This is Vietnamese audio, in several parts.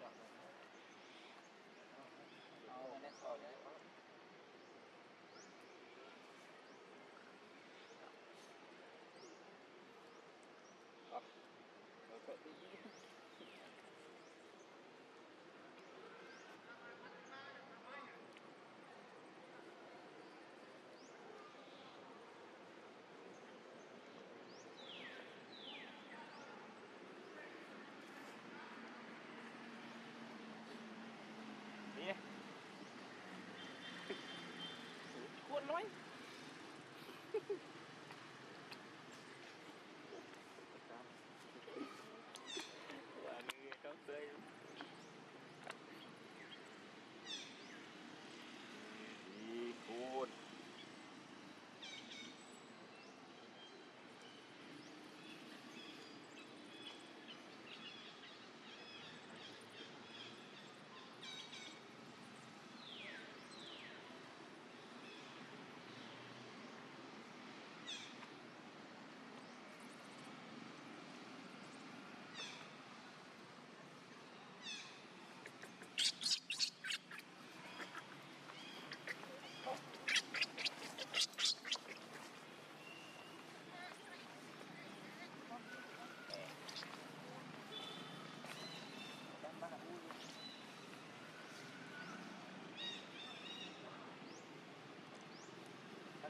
เอาแน่สอนเลยครับเราเปิดที่นี่ควรน้อยว่านี่ก็เคยดีคุณ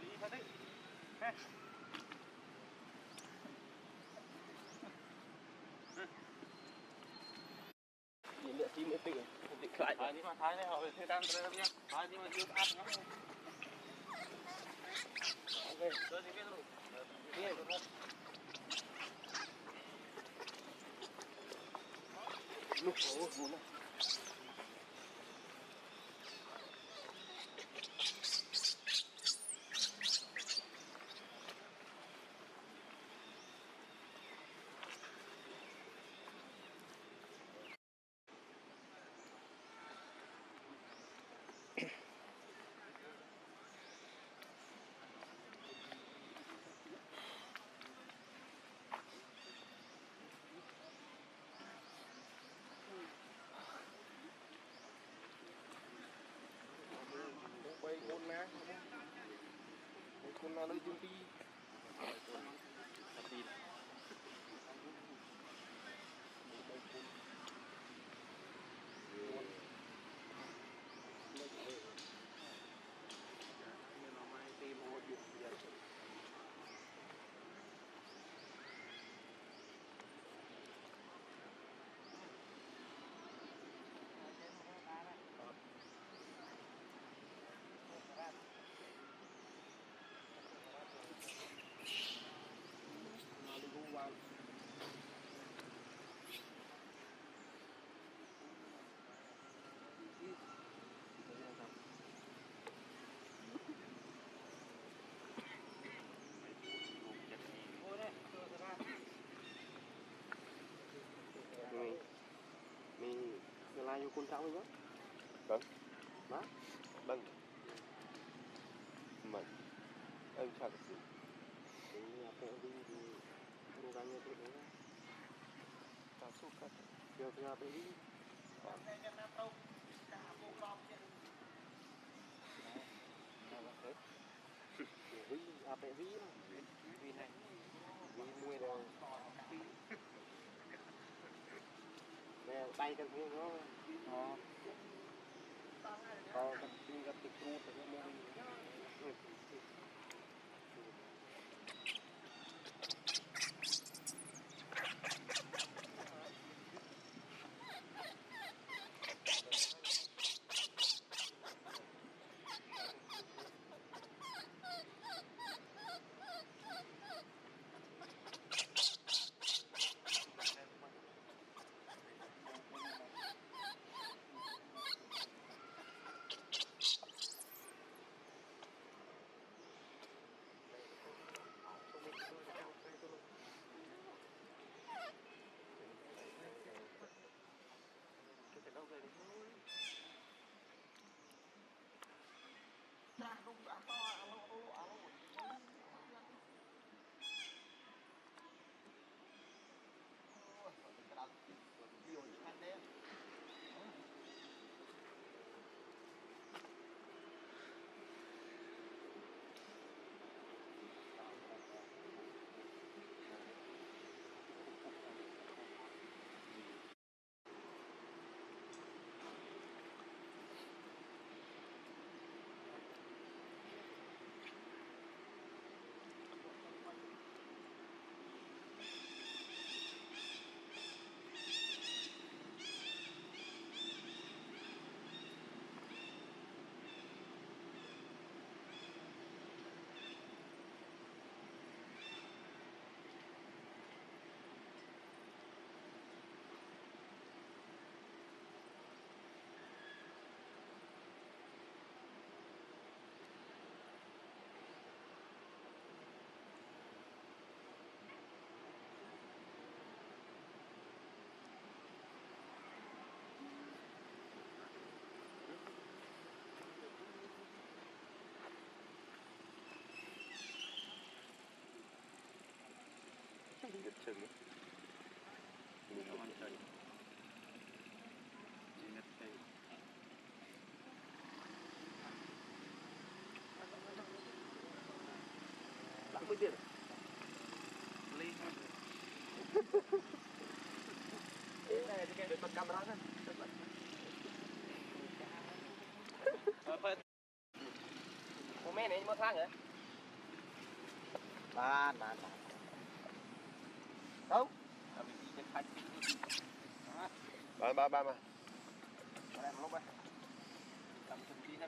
đi thật đấy nhìn lựa chim mới tự định lại thái đi mà thái này họ phải đang rồi nhá thái đi mà chưa ăn lắm ok tôi thì biết rồi biết rồi lúc ổ muốn này quay con ná con nó lấy chung đi tin nó mai tìm một chuyện gì One. Mình là yêu con cháu nhá. Vâng. Má. Vâng. Mà em chào các chị. Thì après đi thì cố gắng như thế đấy. Cảm xúc các. Được thì après đi. Còn đây cho nó đâu. Cả bộ lọc chứ. Nào là hết. Vì après đi. Vì này. Vì mua rồi. Nè tay cần như nó còn cần tin gặp tịch tru thì nó mua giật chừng mình không ăn chơi chỉ nhất đây lắm mới tiền ly đây để bật camera ra cô mẹ này mất thang hả ba đâu ba mà đây một lúc đây cầm chân tí nữa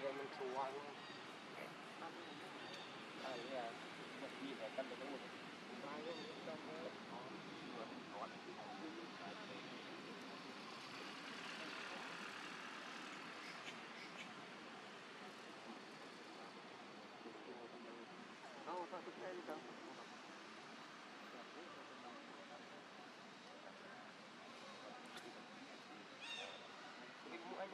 rồi mình xuống đây là một gì để cân được cái một ba cái đâu ta thực tế đâu cái mũi anh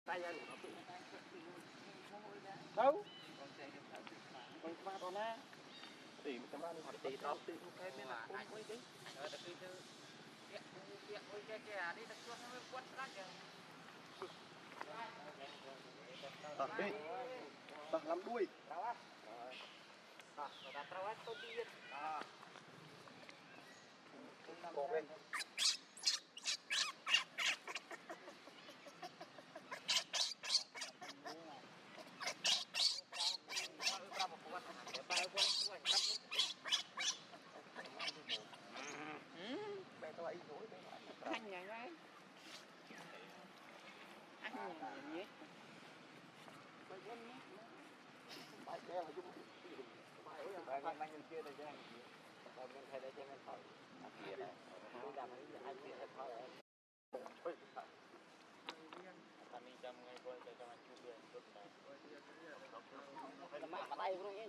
tay ra đâu còn qua đó na thì mình ăn hoặc tí đó tí cái mới là không quay đi rồi đặc biệt cái đi đặc biệt nó quất rác kìa tạt đi tạt làm đuôi đặt trâu hết tôi đi cột lên anh nhà ngay anh nhà nhé bài kia là chúng bài anh nhân kia đây chứ bài nhân thay đây cho anh thôi kia này tôi làm ai kia hay thôi kami jam ngay coi cho anh chụp điện tốt này phải làm mạ đây luôn nhé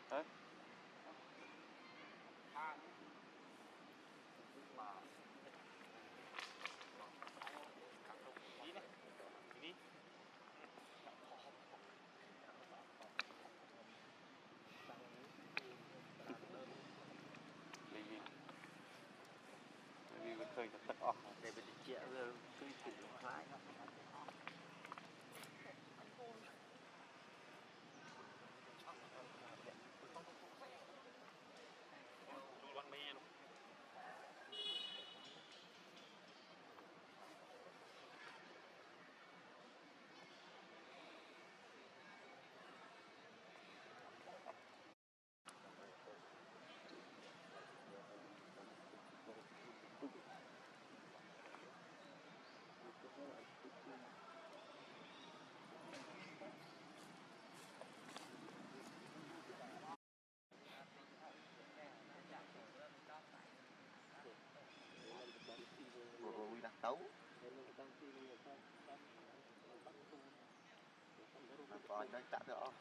hả? Ini vì mình khơi tất cả để mình chia rồi tươi thử khoái con mê luôn rồi đặt tấu rồi đây chặt được không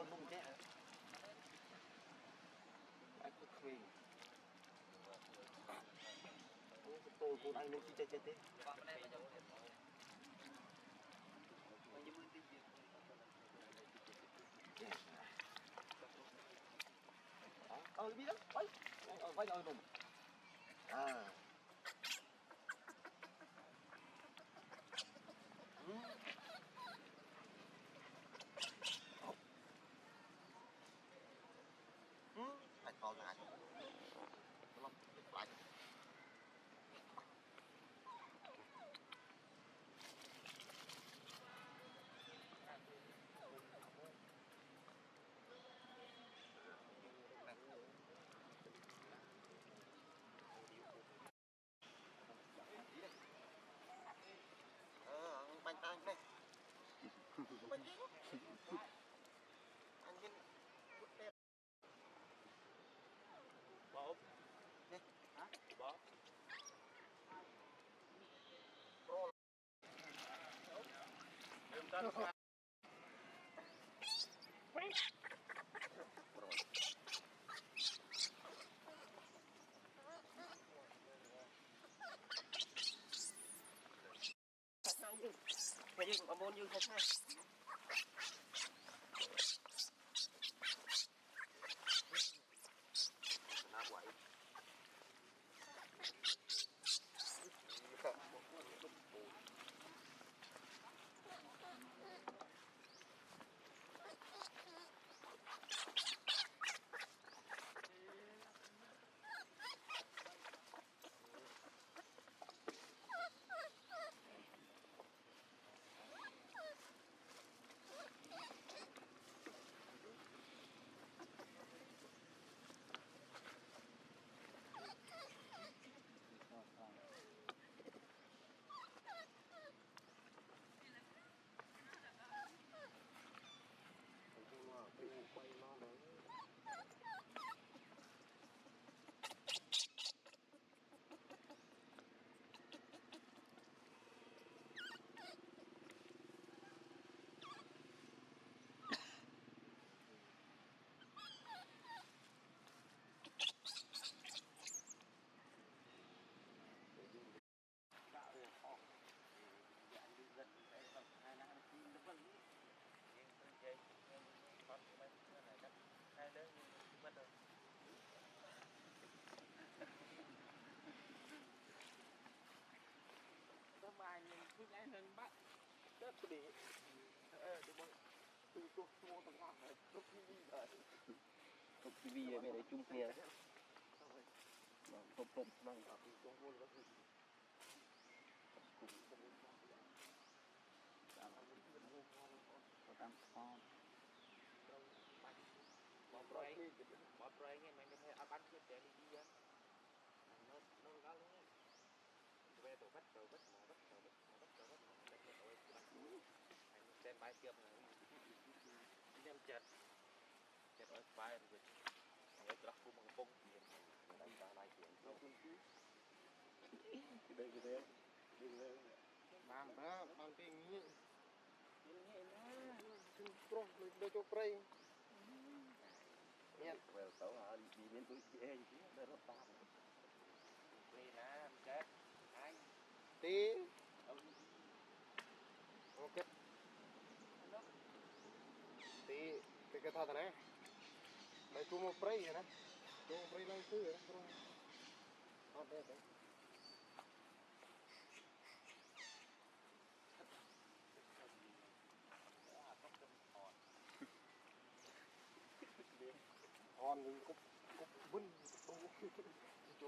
ao nung thế anh cứ khuyên tôi cô anh nung chi chơi thế biết đó quay ao nung à phải to lại nó lại bánh tay này bánh gì anh nhìn bỏ nè hả bỏ cái gì cũng môn như thế này na quậy bài mình cứ nhảy lên bắt chết đi đi bơi tôi mua thằng ngọc này lúc đi rồi Cục TV về để chung kia cục cục mang vào thì cho mua nó gì cục có tam con bỏ tray nghe mày thấy ăn bánh kia để đi á nó gắn luôn về tổ bắt xem bài tiệm này em chật ở bài rồi người ta cũng bằng bông đánh cả lại chuyện không cái đây bằng cái nghĩ xin pro để cho play nha về tàu họ đi đến tuổi trẻ chứ đây rất ta đi nè chết ai tí ok tí cái thằng này đây chú một play vậy nè chú một play này cứ vậy đó đây đấy on mình cục vân cho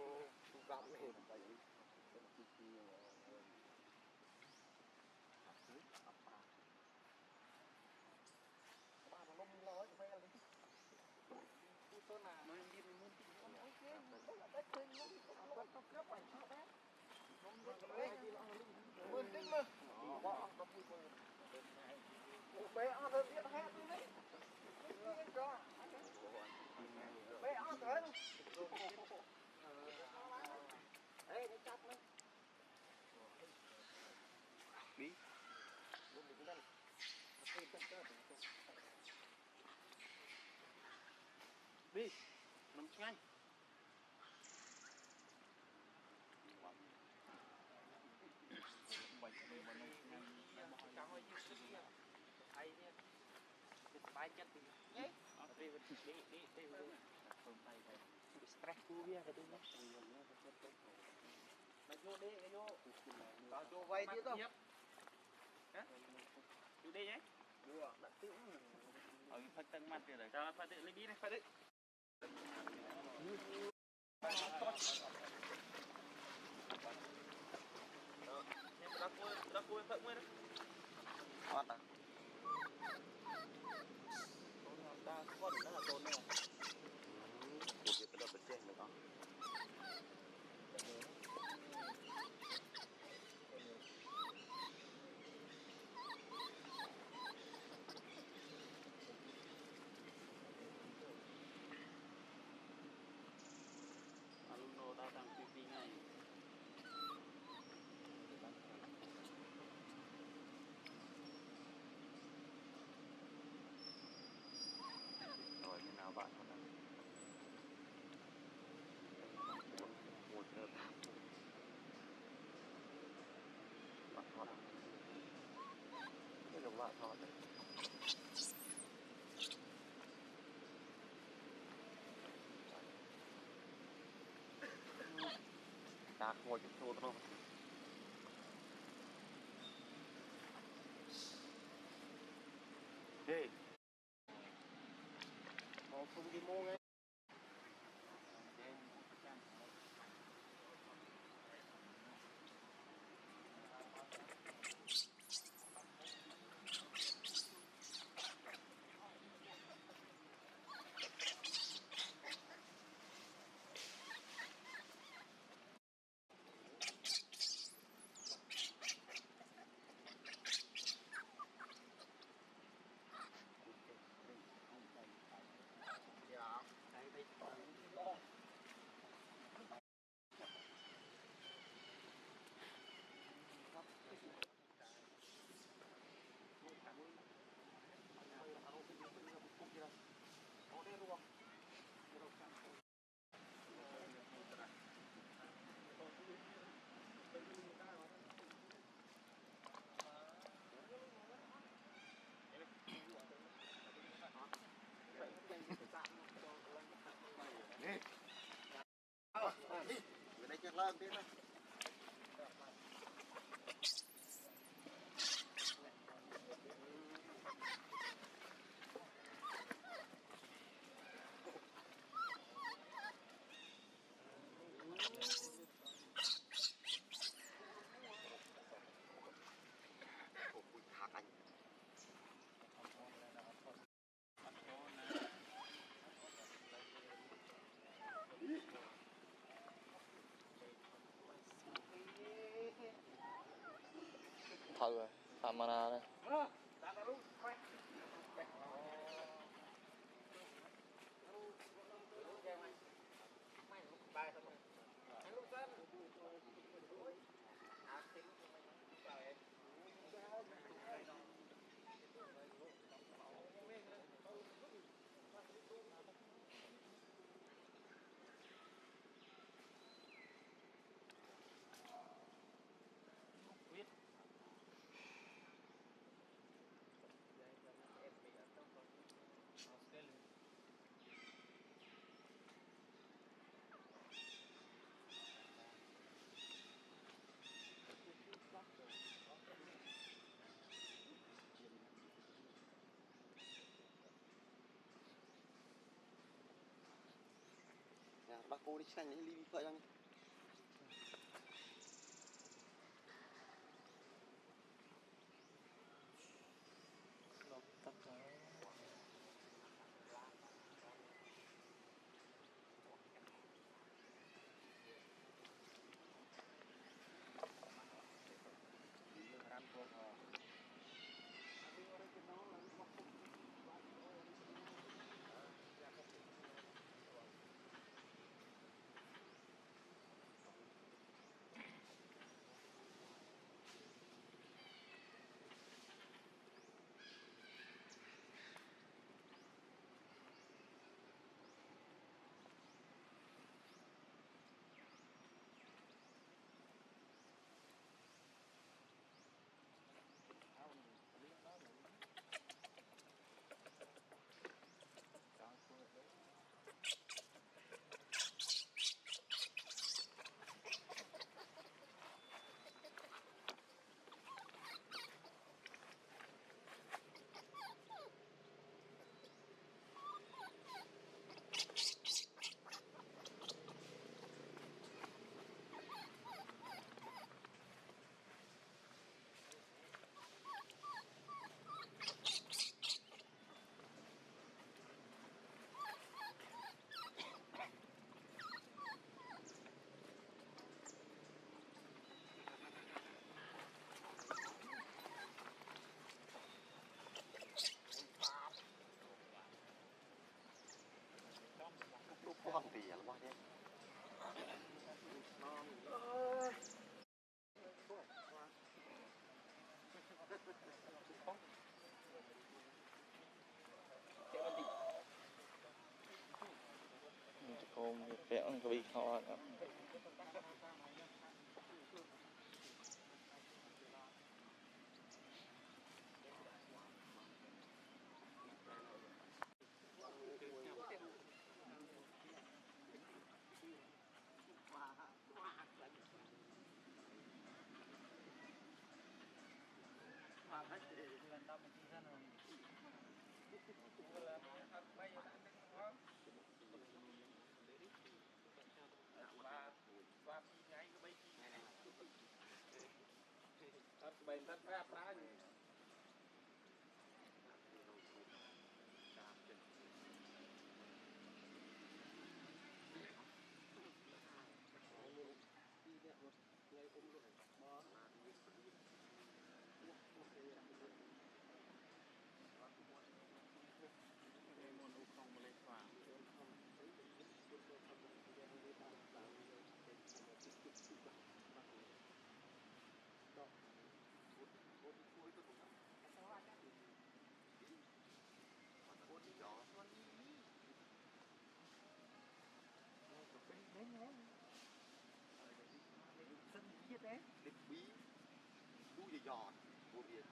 gặm này vậy ba mà nó nói với anh tôi là nó đi mình muốn ok là đất trên nó bắt nó cướp ảnh sao bé vươn tích mà bỏ nó vui bé ăn được biết hết đi đấy bé ăn tới ê nó chặt nó bí luôn được cái đây nó chặt đi nằm ngay bài chân thì nhé đi stress cua bia cái thứ đó mày vô đi mày vô tao cho vay tiếp đâu hả vô đi nhé đưa đặt tiếng ở phân tăng mặt rồi cho phân tự lấy đi này phân tự ra cua phận nguyên đấy ngon à ta con nó là con này một cái tao bật trên được không alumno datang pimpingan rồi như nào bạn con một giờ tám bạn thọt cái đồng bạn thọt đấy đạt ngồi chút thua thôi đi một không đi mua ngay Bữa nay chắc lên tí thôi. Thật rồi, phạm mana đây. Bác cô đi xanh ly vợ cho con tỉ là bao nhiêu con vẹo cái bị kho đó. Bên thắt ra phá gì lịch bí đu dày giọt của Việt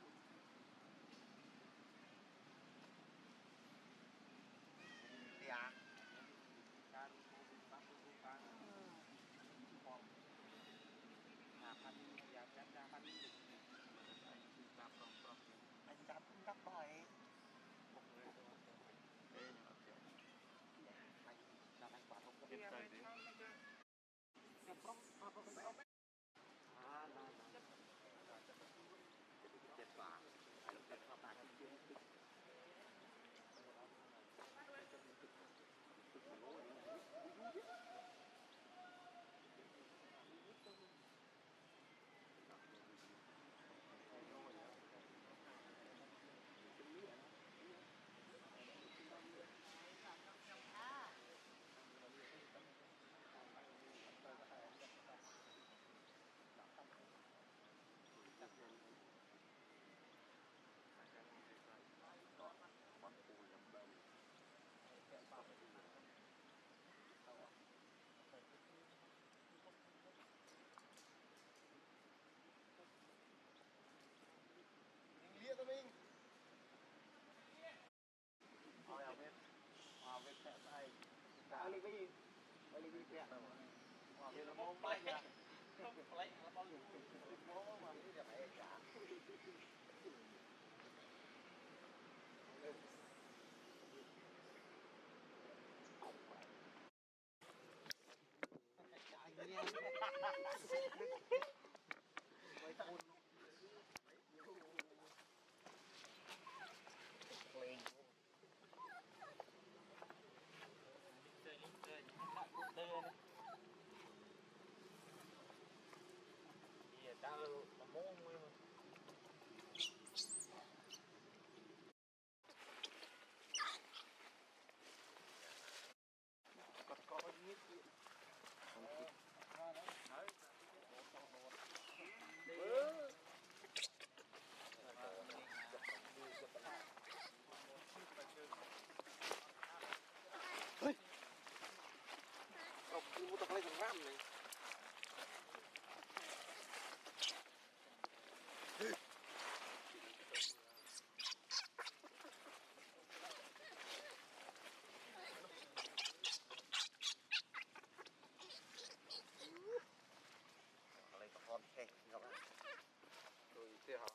thì à anh dám đắp bài anh làm anh quả không biết tay đấy chết quả anh chết quả bạn lia tao mình về tẹt này ali bi tẹt rồi giờ nó mông bay à lấy nó bao nhiêu mông mà bây giờ phải trả mua tập lấy thằng ram này lấy con khe gặp lại rồi thế hả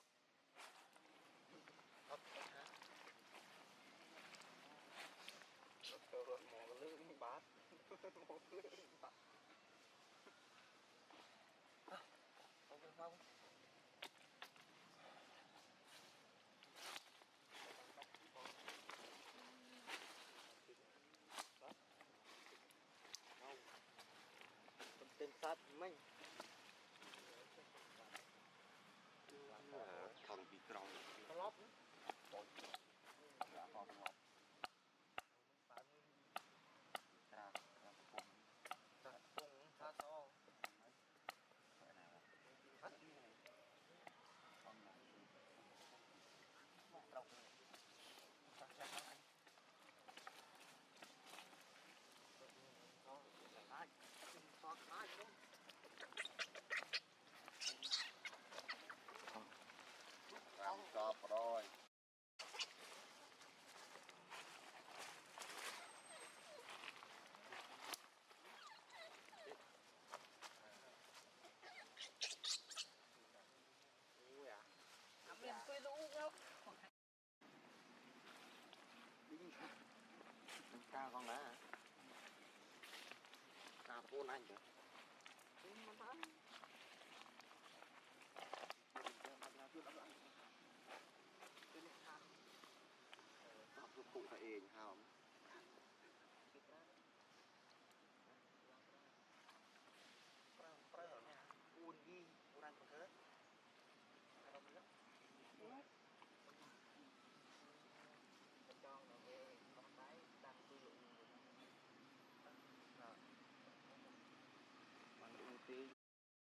rồi mò lươn bát mò lươn bát không tên sát mình thằng bị còng lót cô anh kìa cụ phải ền hào